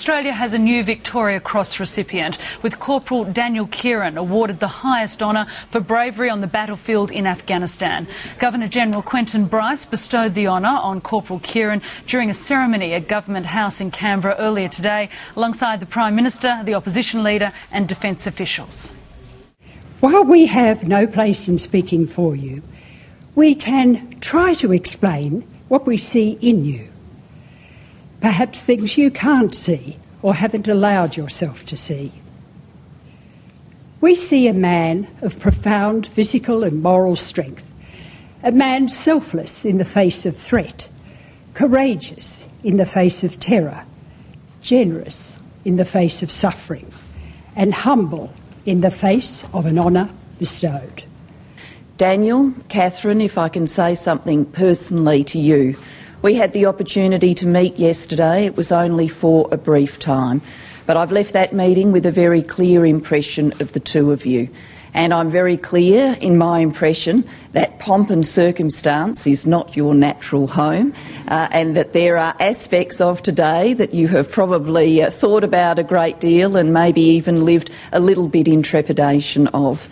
Australia has a new Victoria Cross recipient, with Corporal Daniel Kieran awarded the highest honour for bravery on the battlefield in Afghanistan. Governor-General Quentin Bryce bestowed the honour on Corporal Kieran during a ceremony at Government House in Canberra earlier today, alongside the Prime Minister, the Opposition Leader and Defence officials. While we have no place in speaking for you, we can try to explain what we see in you. Perhaps things you can't see or haven't allowed yourself to see. We see a man of profound physical and moral strength, a man selfless in the face of threat, courageous in the face of terror, generous in the face of suffering, and humble in the face of an honour bestowed. Daniel, Catherine, if I can say something personally to you, we had the opportunity to meet yesterday. It was only for a brief time, but I've left that meeting with a very clear impression of the two of you. And I'm very clear in my impression that pomp and circumstance is not your natural home, and that there are aspects of today that you have probably thought about a great deal and maybe even lived a little bit in trepidation of.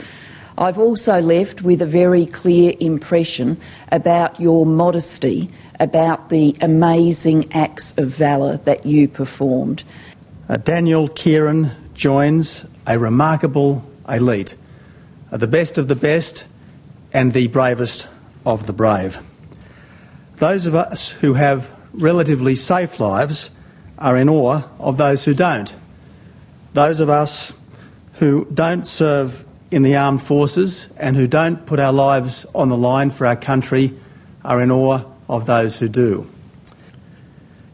I've also left with a very clear impression about your modesty, about the amazing acts of valour that you performed. Daniel Kieran joins a remarkable elite, the best of the best and the bravest of the brave. Those of us who have relatively safe lives are in awe of those who don't. Those of us who don't serve in the armed forces and who don't put our lives on the line for our country are in awe of those who do.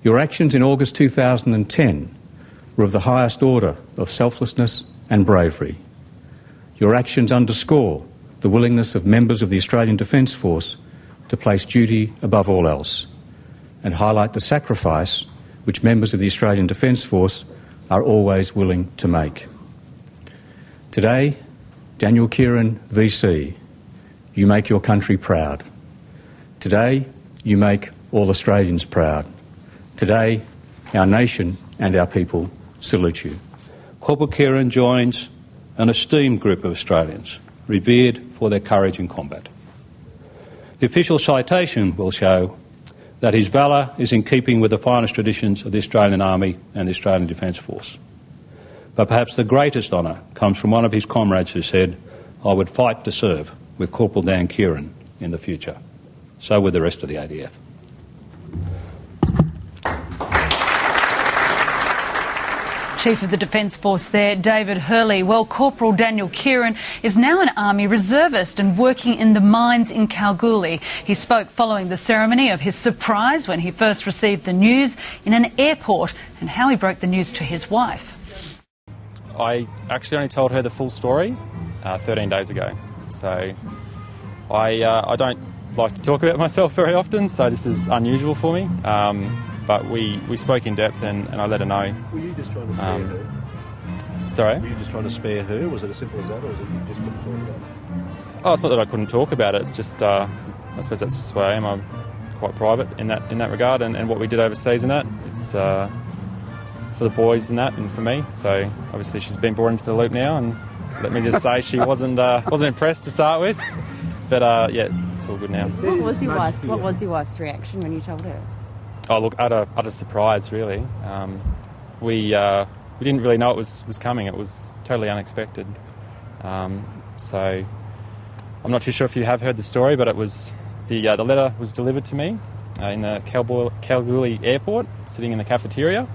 Your actions in August 2010 were of the highest order of selflessness and bravery. Your actions underscore the willingness of members of the Australian Defence Force to place duty above all else, and highlight the sacrifice which members of the Australian Defence Force are always willing to make. Today, Daniel Kieran VC, you make your country proud. Today, you make all Australians proud. Today, our nation and our people salute you. Corporal Kieran joins an esteemed group of Australians, revered for their courage in combat. The official citation will show that his valour is in keeping with the finest traditions of the Australian Army and the Australian Defence Force. But perhaps the greatest honour comes from one of his comrades who said, "I would fight to serve with Corporal Dan Kieran in the future." So would the rest of the ADF. Chief of the Defence Force there, David Hurley. Well, Corporal Daniel Kieran is now an Army reservist and working in the mines in Kalgoorlie. He spoke following the ceremony of his surprise when he first received the news in an airport and how he broke the news to his wife. I actually only told her the full story 13 days ago. So I don't like to talk about myself very often, so this is unusual for me. But we spoke in depth and I let her know. Were you just trying to spare her? Sorry? Were you just trying to spare her? Was it as simple as that, or was it you just couldn't talk about it? Oh, it's not that I couldn't talk about it. It's just, I suppose that's just where I am. I'm quite private in that regard, and what we did overseas in that, it's for the boys in that and for me. So obviously she's been brought into the loop now, and let me just say she wasn't impressed to start with. But yeah, it's all good now. What was your wife's reaction when you told her? Oh, look, utter surprise, really. We didn't really know it was coming. It was totally unexpected. So I'm not too sure if you have heard the story, but it was the letter was delivered to me in the Kalgoorlie airport, sitting in the cafeteria.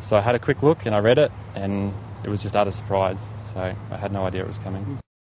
So I had a quick look and I read it, and it was just utter surprise. So I had no idea it was coming.